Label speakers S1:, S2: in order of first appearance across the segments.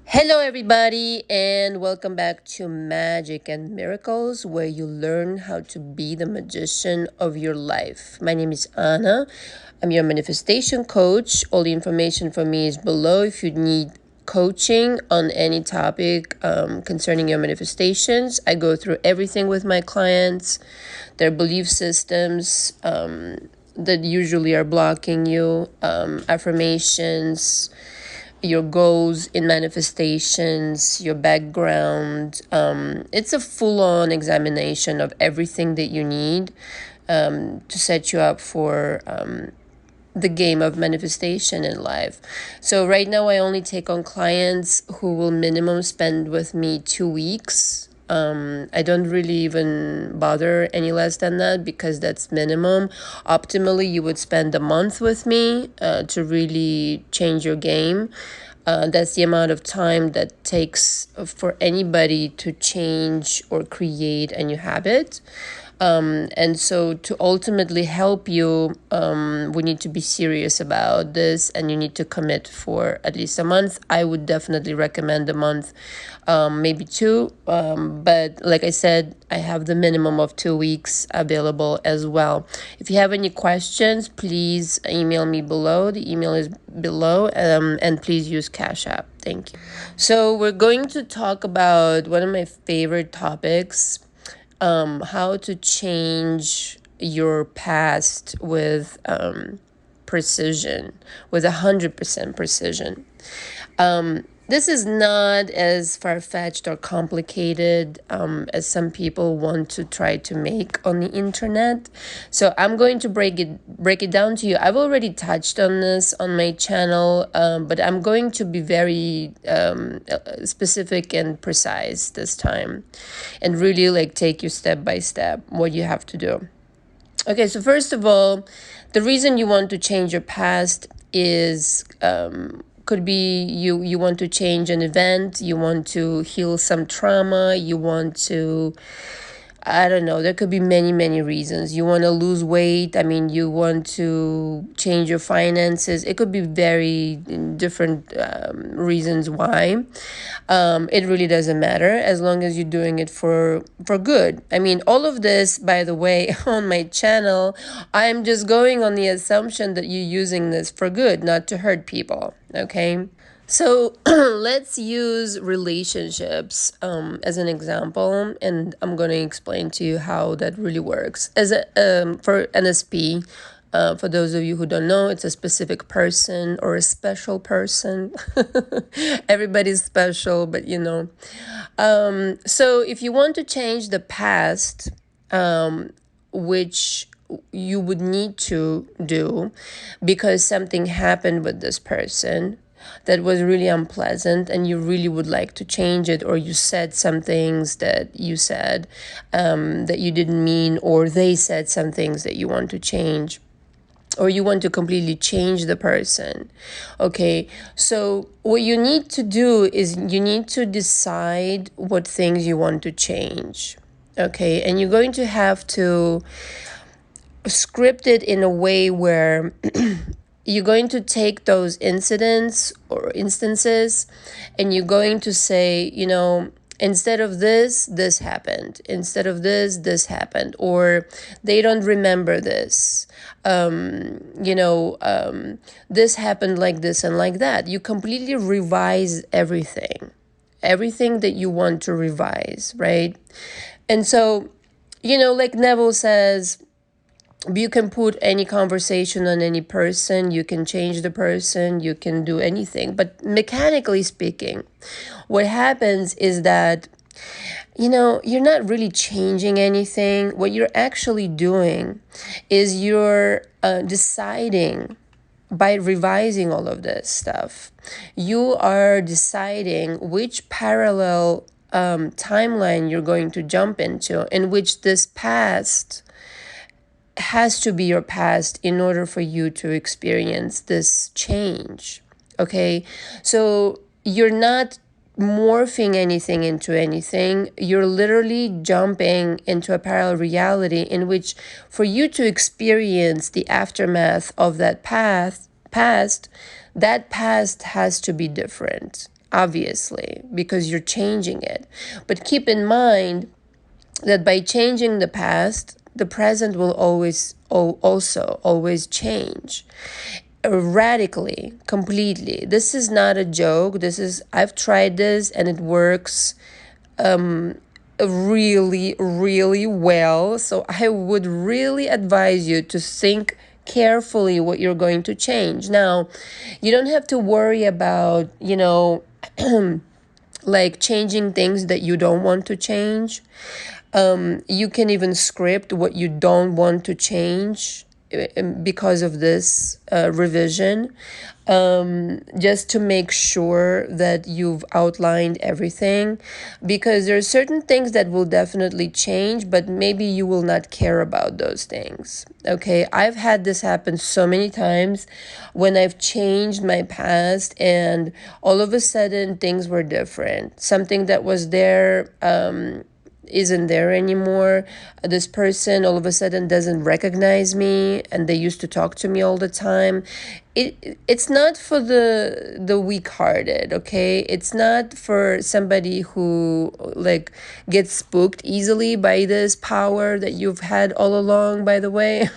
S1: Hello, everybody, and welcome back to Magic and Miracles, where you learn how to be the magician of your life. My name is Anna. I'm your manifestation coach. All the information for me is below if you need coaching on any topic concerning your manifestations. I go through everything with my clients, their belief systems that usually are blocking you, affirmations, your goals in manifestations, your background. It's a full-on examination of everything that you need to set you up for the game of manifestation in life. So right now I only take on clients who will minimum spend with me 2 weeks. I don't really even bother any less than that because that's minimum. Optimally, you would spend a month with me to really change your game. That's the amount of time that takes for anybody to change or create a new habit. And so to ultimately help you, we need to be serious about this and you need to commit for at least a month. I would definitely recommend a month, maybe two. But like I said, I have the minimum of 2 weeks available as well. If you have any questions, please email me below. The email is below, and please use Cash App. Thank you. So we're going to talk about one of my favorite topics, how to change your past with precision, with 100% precision. This is not as far-fetched or complicated as some people want to try to make on the internet. So I'm going to break it down to you. I've already touched on this on my channel, but I'm going to be very specific and precise this time, and really take you step by step what you have to do. Okay, so first of all, the reason you want to change your past is could be you want to change an event, you want to heal some trauma, you want to, I don't know, there could be many reasons. You want to lose weight, you want to change your finances. It could be very different reasons why. It really doesn't matter as long as you're doing it for good. All of this, by the way, on my channel, I'm just going on the assumption that you're using this for good, not to hurt people, okay? So let's use relationships as an example, and I'm going to explain to you how that really works. As for NSP, for those of you who don't know, it's a specific person or a special person. Everybody's special, but you know. So if you want to change the past, which you would need to do because something happened with this person that was really unpleasant and you really would like to change it, or you said some things that you said that you didn't mean, or they said some things that you want to change, or you want to completely change the person. Okay, so what you need to do is you need to decide what things you want to change. Okay, and you're going to have to script it in a way where you're going to take those incidents or instances and you're going to say, instead of this, this happened. Instead of this, this happened. Or they don't remember this. This happened like this and like that. You completely revise everything that you want to revise, right? And so, like Neville says, you can put any conversation on any person, you can change the person, you can do anything. But mechanically speaking, what happens is that, you're not really changing anything. What you're actually doing is you're deciding by revising all of this stuff. You are deciding which parallel timeline you're going to jump into, in which this past has to be your past in order for you to experience this change. Okay, so you're not morphing anything into anything. You're literally jumping into a parallel reality in which, for you to experience the aftermath of that past, that past has to be different. obviously, because you're changing it. But keep in mind that by changing the past, the present will also always change radically, completely. This is not a joke. I've tried this and it works really, really well. So I would really advise you to think carefully what you're going to change. Now, you don't have to worry about, like changing things that you don't want to change. You can even script what you don't want to change because of this revision, just to make sure that you've outlined everything, because there are certain things that will definitely change, but maybe you will not care about those things. Okay, I've had this happen so many times when I've changed my past and all of a sudden things were different. Something that was there isn't there anymore. This person all of a sudden doesn't recognize me, and they used to talk to me all the time. It's not for the weak-hearted, okay? It's not for somebody who like gets spooked easily by this power that you've had all along, by the way.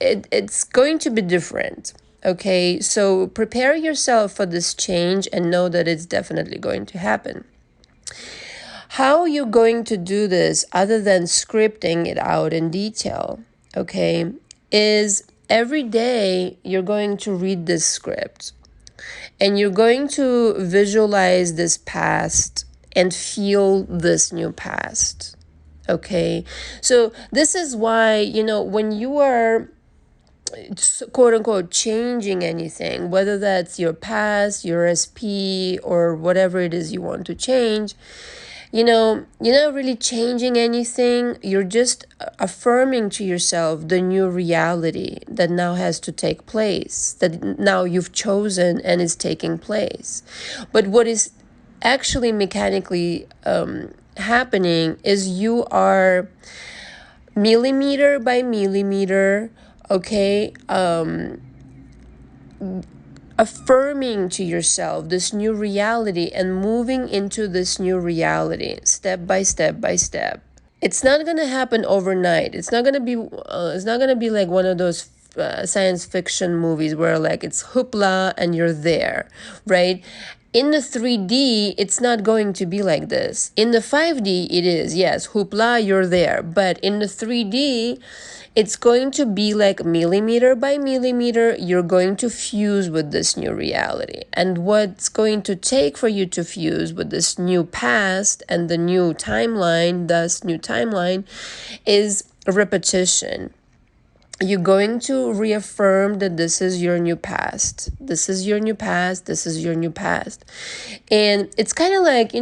S1: It's going to be different. Okay, so prepare yourself for this change and know that it's definitely going to happen. How are you going to do this other than scripting it out in detail, okay, is every day you're going to read this script and you're going to visualize this past and feel this new past, okay? So this is why, when you are quote unquote changing anything, whether that's your past, your SP, or whatever it is you want to change, you're not really changing anything. You're just affirming to yourself the new reality that now has to take place, that now you've chosen and is taking place. But what is actually mechanically happening is you are millimeter by millimeter, okay, affirming to yourself this new reality and moving into this new reality step by step by step. It's not going to happen overnight. It's not going to be like one of those science fiction movies where like it's hoopla and you're there, right? In the 3D, it's not going to be like this. In the 5D, it is, yes, hoopla, you're there. But in the 3D, it's going to be like millimeter by millimeter, you're going to fuse with this new reality. And what's going to take for you to fuse with this new past and the new timeline, is repetition. You're going to reaffirm that this is your new past. This is your new past. This is your new past. And it's kind of like,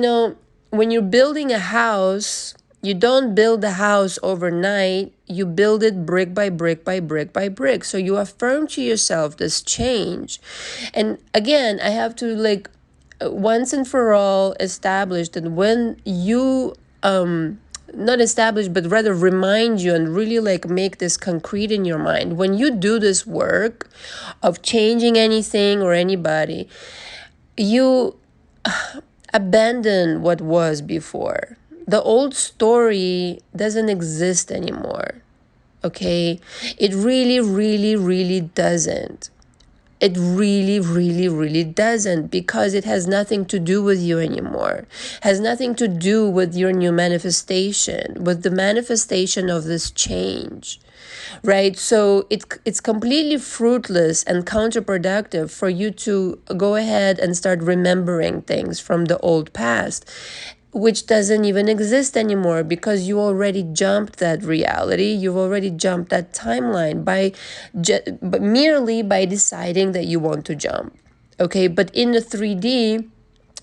S1: when you're building a house, you don't build the house overnight. You build it brick by brick by brick by brick. So you affirm to yourself this change. And again, I have to once and for all establish that when you not establish, but rather remind you and really make this concrete in your mind. When you do this work of changing anything or anybody, you abandon what was before. The old story doesn't exist anymore, okay? It really, really, really doesn't. It really, really, really doesn't, because it has nothing to do with you anymore. Has nothing to do with your new manifestation, with the manifestation of this change, right? So it's completely fruitless and counterproductive for you to go ahead and start remembering things from the old past, which doesn't even exist anymore, because you already jumped that reality. You've already jumped that timeline but merely by deciding that you want to jump. Okay, but in the 3D,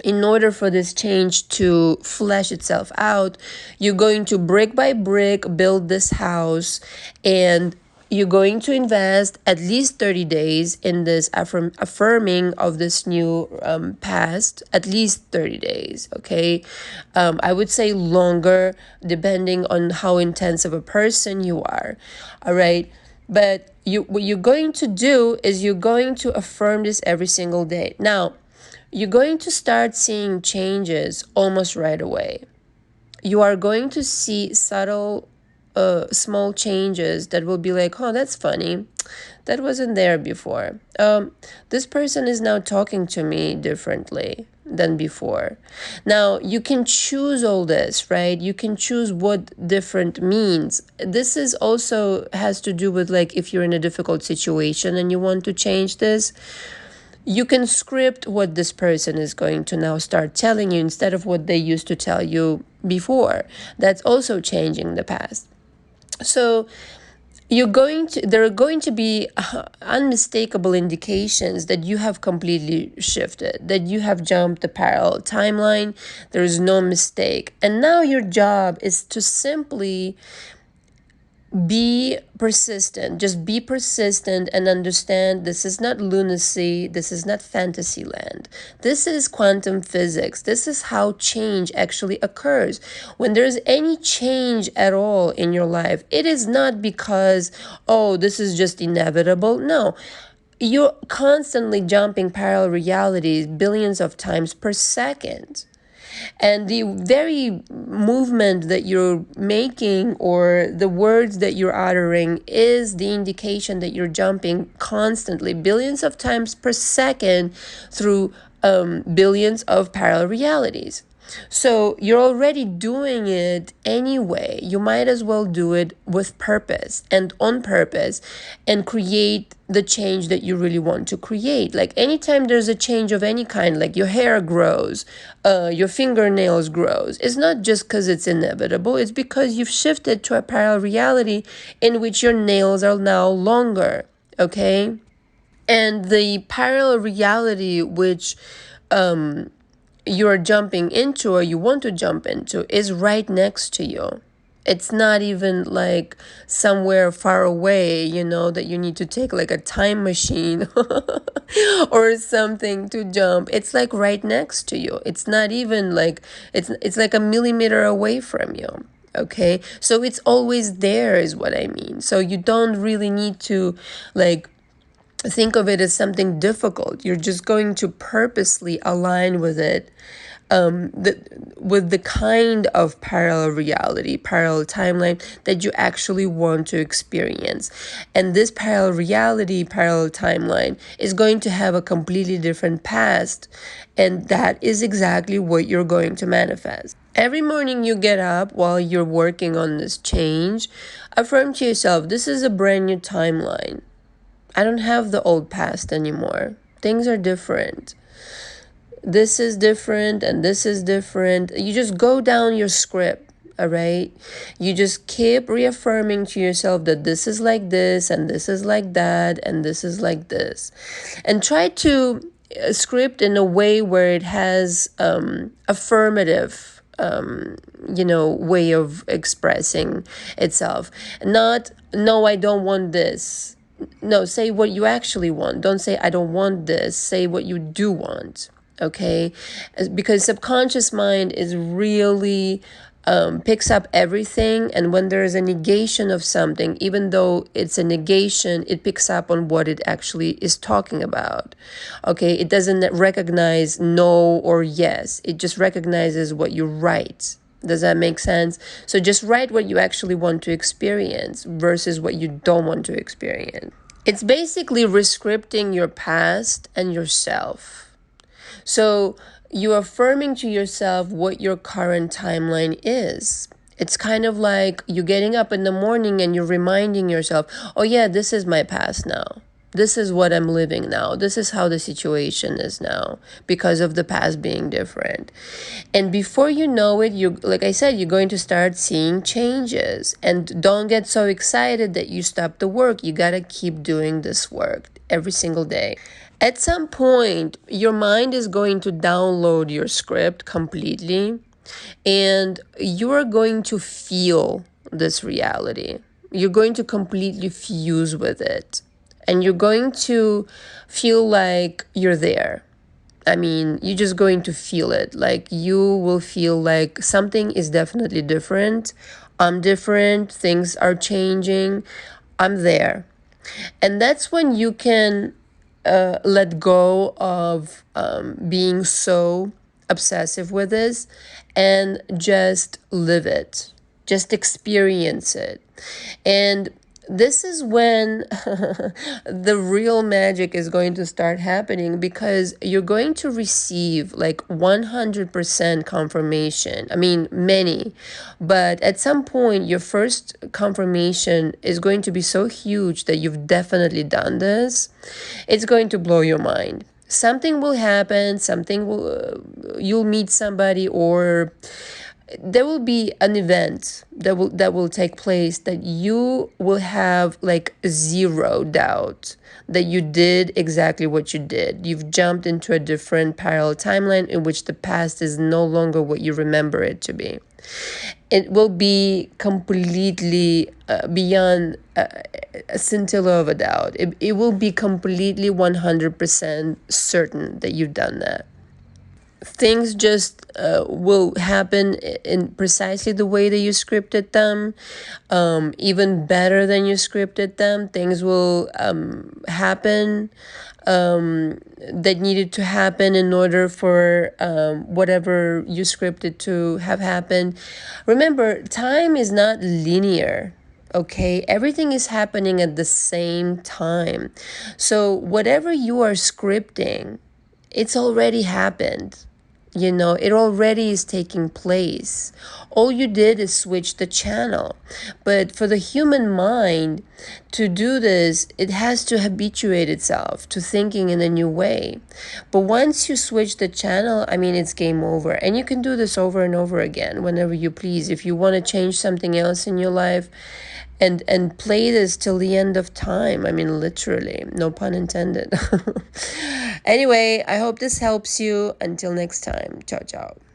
S1: in order for this change to flesh itself out, you're going to brick by brick build this house, and you're going to invest at least 30 days in this affirming of this new past, at least 30 days, okay? I would say longer, depending on how intense of a person you are, all right? But what you're going to do is you're going to affirm this every single day. Now, you're going to start seeing changes almost right away. You are going to see subtle, small changes that will be like, oh, that's funny. That wasn't there before. This person is now talking to me differently than before. Now, you can choose all this, right? You can choose what different means. This is also has to do with like if you're in a difficult situation and you want to change this, you can script what this person is going to now start telling you instead of what they used to tell you before. That's also changing the past. So there are going to be unmistakable indications that you have completely shifted, that you have jumped the parallel timeline. There is no mistake. And now your job is to simply be persistent. Just be persistent and understand this is not lunacy. This is not fantasy land. This is quantum physics. This is how change actually occurs. When there's any change at all in your life, it is not because, oh, this is just inevitable. No. You're constantly jumping parallel realities billions of times per second. And the very movement that you're making or the words that you're uttering is the indication that you're jumping constantly, billions of times per second through billions of parallel realities. So you're already doing it anyway. You might as well do it with purpose and on purpose and create the change that you really want to create. Like anytime there's a change of any kind, like your hair grows, your fingernails grows, it's not just because it's inevitable. It's because you've shifted to a parallel reality in which your nails are now longer, okay? And the parallel reality which you're jumping into or you want to jump into is right next to you. It's not even like somewhere far away, that you need to take like a time machine or something to jump. It's like right next to you. It's not even like, it's like a millimeter away from you. Okay. So it's always there is what I mean. So you don't really need to like think of it as something difficult. You're just going to purposely align with it, with the kind of parallel reality, parallel timeline that you actually want to experience. And this parallel reality, parallel timeline is going to have a completely different past. And that is exactly what you're going to manifest. Every morning you get up while you're working on this change, affirm to yourself, this is a brand new timeline. I don't have the old past anymore. Things are different. This is different and this is different. You just go down your script, all right? You just keep reaffirming to yourself that this is like this and this is like that and this is like this. And try to script in a way where it has affirmative way of expressing itself. Not, no, I don't want this. No, say what you actually want. Don't say, I don't want this. Say what you do want, okay? Because subconscious mind is really picks up everything. And when there is a negation of something, even though it's a negation, it picks up on what it actually is talking about, okay? It doesn't recognize no or yes. It just recognizes what you write. Does that make sense? So just write what you actually want to experience versus what you don't want to experience. It's basically rescripting your past and yourself. So you're affirming to yourself what your current timeline is. It's kind of like you getting up in the morning and you're reminding yourself, oh yeah, this is my past now. This is what I'm living now. This is how the situation is now because of the past being different. And before you know it, like I said, you're going to start seeing changes. And don't get so excited that you stop the work. You got to keep doing this work every single day. At some point, your mind is going to download your script completely. And you're going to feel this reality. You're going to completely fuse with it. And you're going to feel like you're there. I mean, you're just going to feel it. Like you will feel like something is definitely different. I'm different. Things are changing. I'm there. And that's when you can let go of being so obsessive with this and just live it, just experience it. And this is when the real magic is going to start happening, because you're going to receive like 100% confirmation. I mean, many, but at some point, your first confirmation is going to be so huge that you've definitely done this. It's going to blow your mind. Something will happen, something will, you'll meet somebody, or there will be an event that will take place that you will have like zero doubt that you did exactly what you did. You've jumped into a different parallel timeline in which the past is no longer what you remember it to be. It will be completely beyond a scintilla of a doubt. It will be completely 100% certain that you've done that. Things just will happen in precisely the way that you scripted them, even better than you scripted them. Things will happen that needed to happen in order for whatever you scripted to have happened. Remember, time is not linear. Okay, everything is happening at the same time. So whatever you are scripting, it's already happened. It already is taking place. All you did is switch the channel. But for the human mind to do this, it has to habituate itself to thinking in a new way. But once you switch the channel, I mean, it's game over. And you can do this over and over again whenever you please. If you want to change something else in your life, and play this till the end of time. I mean, literally, no pun intended. Anyway, I hope this helps you. Until next time, ciao, ciao.